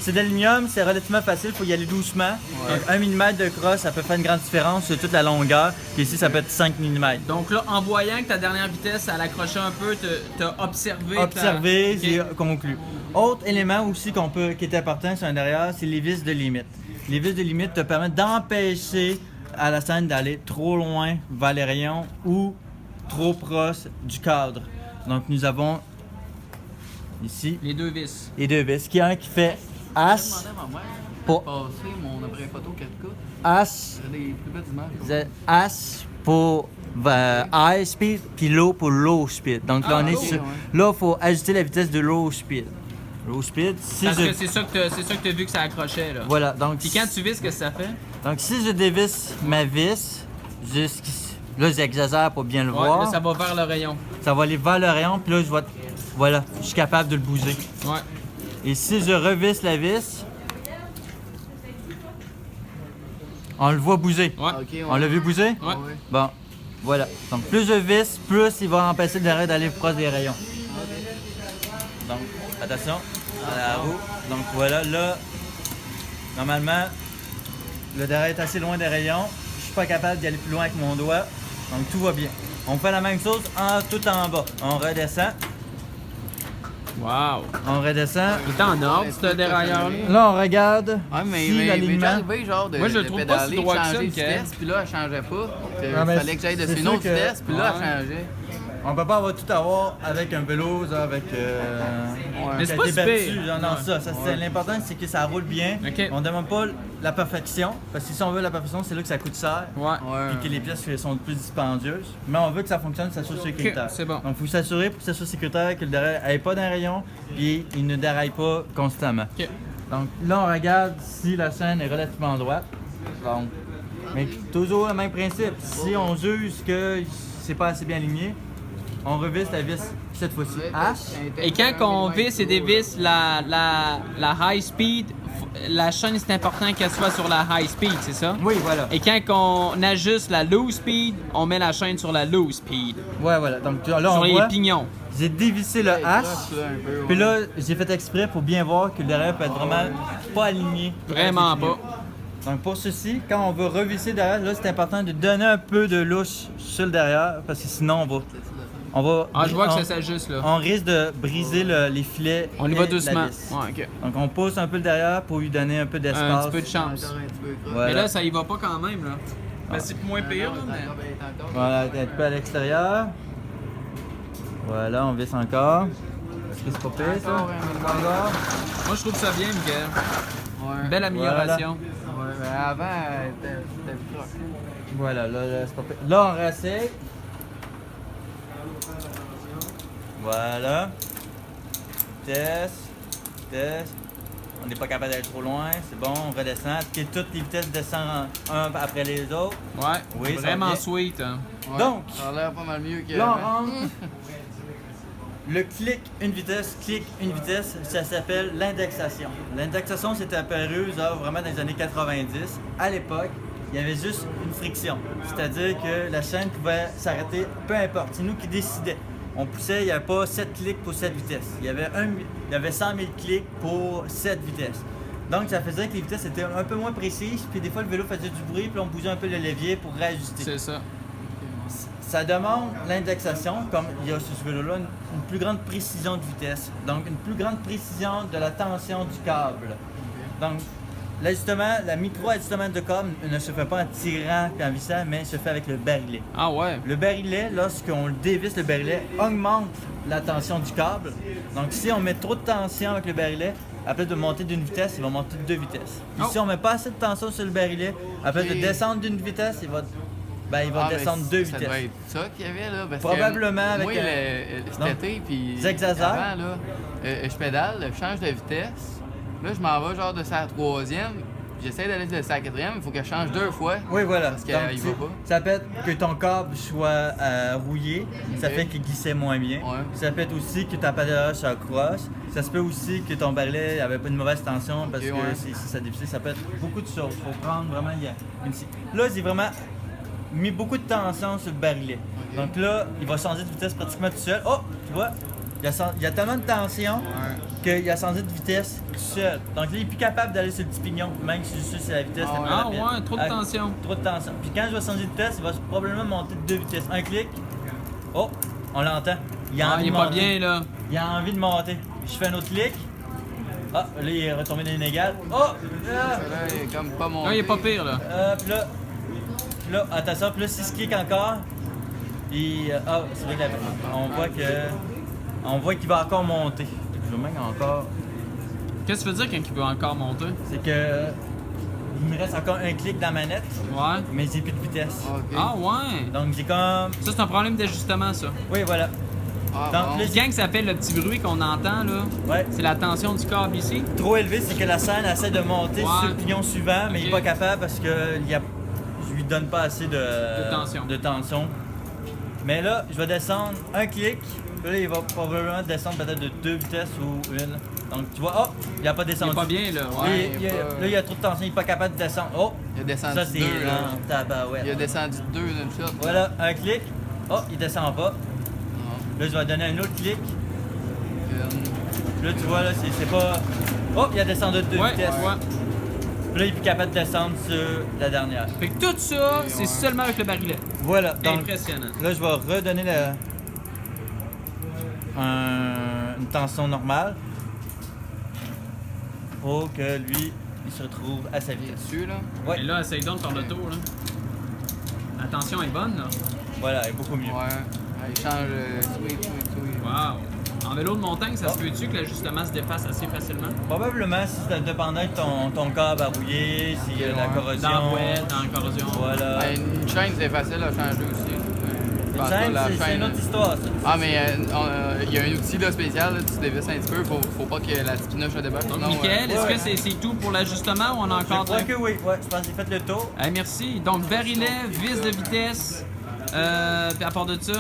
C'est d'aluminium, c'est relativement facile, il faut y aller doucement. Ouais. Donc 1 mm de crosse, ça peut faire une grande différence sur toute la longueur. Puis ici, ça peut être 5 mm. Donc là, en voyant que ta dernière vitesse, elle accrochait un peu, t'as observé. Observer, Ok. c'est conclu. Autre élément aussi qui est important sur un derrière, c'est les vis de limite. Les vis de limite te permettent d'empêcher à la scène d'aller trop loin vers les rayons ou trop proche du cadre. Donc nous avons ici Les deux vis. les deux vis. Il y a un qui fait As, pour passer mon appareil photo 4K. As, J'ai des plus belles images. As pour high speed, puis low pour low speed. Donc là, Ah, on est low, sur. ouais. Là, il faut ajuster la vitesse de low speed. Low speed, si Parce je. que c'est ça que t'as vu que ça accrochait, là. Voilà, donc. Puis quand tu vis, qu'est-ce que ça fait? Donc si je dévisse ma vis jusqu'ici. Là, j'exagère pour bien le Ouais, voir. là, ça va vers le rayon. Ça va aller vers le rayon, puis là, je vais. Voilà, je suis capable de le bouger. Ouais. Et si je revisse la vis, on le voit bouger. Ouais. Ok, ouais. On l'a vu bouger? Ouais. Ouais. Bon, voilà. Donc plus je visse, plus il va empêcher le derrière d'aller proche des rayons. Donc, attention à la roue. Donc voilà, là, normalement, le derrière est assez loin des rayons. Je suis pas capable d'y aller plus loin avec mon doigt. Donc tout va bien. On fait la même chose tout en bas. On redescend, Wow. on redescend. Il est en ordre, ce dérailleur-là. Là, on regarde Ouais, mais si mais l'alignement... arrivé genre de, Moi, je le de trouve pas si pédaler, droit que changer ça, de Mickaël. vitesse, puis là, elle changeait pas. Ah, mais Fallait que j'aille c'est dessus une sûr autre que- vitesse, puis là, Ouais. elle changeait. On peut pas avoir tout avoir avec un vélo, ça, avec... Mais c'est qui pas a été si battu. pire. Non, ça c'est l'important, c'est que ça roule bien. Ok. On demande pas la perfection, parce que si on veut la perfection, c'est là que ça coûte cher. Ouais. Ouais. Et que les pièces sont plus dispendieuses. Mais on veut que ça fonctionne, que ça soit sécuritaire. Ok, c'est bon. Donc il faut s'assurer pour que ça soit sécuritaire, que le derrière n'aille pas d'un rayon, puis il ne déraille pas constamment. Ok. Donc là, on regarde si la chaîne est relativement droite. Donc, mais toujours le même principe. Si on juge que c'est pas assez bien aligné, on revisse la vis cette fois-ci. H. Et quand on visse et dévisse la high speed, la chaîne, c'est important qu'elle soit sur la high speed, c'est ça? Oui, voilà. Et quand on ajuste la low speed, on met la chaîne sur la low speed. Ouais, voilà. Donc là, Sur on les voit, pignons. j'ai dévissé le H. Puis là, j'ai fait exprès pour bien voir que le derrière peut être vraiment pas aligné. Vraiment pas. Donc pour ceci, quand on veut revisser derrière, là c'est important de donner un peu de louche sur le derrière parce que sinon on va Ah, je vois que ça s'ajuste, là. on risque de briser les filets. On y et va la doucement. vis. Ouais, ok. Donc on pousse un peu le derrière pour lui donner un peu Un d'espace. petit peu de chance. Voilà. Mais là, ça y va pas quand même, là. Ben, c'est moins pire, là, mais... Voilà, un peu à l'extérieur. Voilà, on visse encore. Est-ce que c'est pas pire ça? Encore. Moi, je trouve ça bien, Miguel. Ouais. Belle amélioration. Ouais, mais avant, c'était proche. Voilà, là, c'est pas pire. Là, on réessaye. Voilà. Test. Test. On n'est pas capable d'aller trop loin. C'est bon, on redescend. Est-ce que toutes les vitesses descendent un après les autres? Ouais, Oui, ça vraiment va bien. sweet. Hein. Ouais, Donc, ça a l'air pas mal mieux que. là, on rentre. Le clic, une vitesse, clic, une vitesse, ça s'appelle l'indexation. L'indexation, c'était apparu genre, vraiment dans les années 90. À l'époque, il y avait juste une friction. C'est-à-dire que la chaîne pouvait s'arrêter, peu importe. C'est nous qui décidions. On poussait, il n'y avait pas 7 clics pour 7 vitesses. Il y avait 100 000 clics pour 7 vitesses. Donc, ça faisait que les vitesses étaient un peu moins précises. Puis des fois, le vélo faisait du bruit, puis on bougeait un peu le levier pour réajuster. C'est ça. Ça demande l'indexation, comme il y a sur ce vélo-là, une plus grande précision de vitesse. Donc, une plus grande précision de la tension du câble. Donc, l'ajustement, la micro-ajustement de câble ne se fait pas en tirant et en vissant, mais se fait avec le barillet. Ah ouais. Le barillet, lorsqu'on le dévisse, le barillet augmente la tension du câble. Donc, si on met trop de tension avec le barillet, à place de monter d'une vitesse, il va monter de 2 vitesses. Puis, Oh. si on met pas assez de tension sur le barillet, à place de descendre d'une vitesse, il va descendre 2 Ça vitesses. devait être ça qu'il y avait là. Parce Probablement que avec moi, un- cet Non. été, puis. J'exagère. Avant, là, je pédale, je change de vitesse. Là, je m'en vais genre de sa troisième. J'essaie d'aller de sa quatrième, il faut que je change 2 fois. Oui, voilà. Parce qu'il Donc, va pas. ça peut être que ton câble soit rouillé, ça Ok. fait qu'il glissait moins bien. Ouais. Ça peut être aussi que ta pédalage soit croche. Ça se peut aussi que ton barillet avait pas une mauvaise tension parce Ok, que ouais. si ça dévissait, ça peut être beaucoup de choses. Il faut prendre vraiment Là, j'ai vraiment mis beaucoup de tension sur le barillet. Ok. Donc là, il va changer de vitesse pratiquement tout seul. Oh, tu vois, il y a tellement de tension qu'il a changé de vitesse tout seul. Donc là, il est plus capable d'aller sur le petit pignon, même si je suis sur la vitesse la plus Ah rapide. ouais, trop de tension. Trop de tension. Puis quand je vais changer de vitesse, il va probablement monter de 2 vitesses. Un clic. Oh, on l'entend. Il a Ah, envie il est de pas monter. bien, là. Il a envie de monter. Je fais un autre clic. Ah, là, il est retombé dans l'inégal. Oh! Là, il est comme pas monté. Non, il est pas pire, là. Puis là, attention, puis là, si je clique encore, c'est vrai que on voit qu'il va encore monter. Je veux même encore. Qu'est-ce que tu veux dire quand il veut encore monter? C'est que il me reste encore un clic dans la manette, Ouais. mais j'ai plus de vitesse. Ok. Ah ouais. Donc j'ai comme. Ça, c'est un problème d'ajustement, ça. Oui, voilà. Ah, Donc bon. là, Quand que ça fait le petit bruit qu'on entend, là, ouais. c'est la tension du câble ici. Trop élevé, c'est que la scène essaie de monter Ouais. sur le pignon suivant, mais il n'est Ok. pas capable parce que je lui donne pas assez de tension. Mais là, je vais descendre un clic. Puis là, il va probablement descendre peut-être de 2 vitesses ou une. Donc tu vois, oh, il n'a pas Il descendu. est pas bien, là. Là, Ouais. il y a trop de tension, il n'est pas capable de descendre. Oh, Il a descendu ça c'est 2, là. lent, tabarouette. Il a descendu 2 d'une shot. Voilà, un clic. Oh, il descend pas. Non. Là, je vais donner un autre clic. Une. Là, tu vois, là, c'est pas. Oh, il a descendu de 2 Ouais, vitesses. ouais. Puis là, il est plus capable de descendre sur la dernière. Fait que tout ça, c'est seulement avec le barillet. Voilà, donc Impressionnant. là, je vais redonner une tension normale pour que lui, il se retrouve à sa Il est vitesse. dessus, là. Ouais, Et là, essaye donc de faire le tour, là. La tension est bonne, là. voilà, il est beaucoup mieux. Ouais. Il change sweet. Wow. En vélo de montagne, ça se peut-tu que l'ajustement se défasse assez facilement? Probablement, si c'est dépendant de ton câble à rouiller, s'il y a de la Ouais. corrosion. Dans la boîte, dans la corrosion. Voilà. Ouais, une chaîne, c'est facile à changer aussi. Je pense Une pas, chaîne, la c'est chaîne- une autre histoire, ça. Ah, mais il y a un outil là, spécial, là, tu dévisses un petit peu, faut pas que la spinoche se débarque. Donc, sinon, Mickaël, est-ce ouais. que c'est tout pour l'ajustement ou on a Je encore... crois que oui, ouais, je pense que j'ai fait le tour. Hey, merci. Donc, barillet, vis de vitesse, puis à part de ça,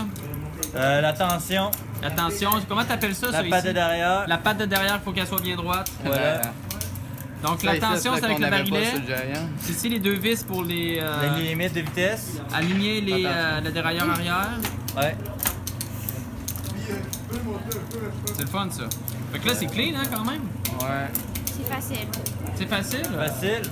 La tension, la tension, comment t'appelles ça, la ça, patte de ici? derrière. La patte de derrière, il faut qu'elle soit bien droite. Voilà. Donc, Ça, la ici, tension, là, c'est avec qu'on le avait pas barillet. sur le Giant. C'est ici les deux vis pour les... Les limites de vitesse. aligner le dérailleur arrière. Ouais. C'est le fun, ça. Fait que là, c'est clean, hein, quand même. Ouais. C'est facile. C'est facile. Facile.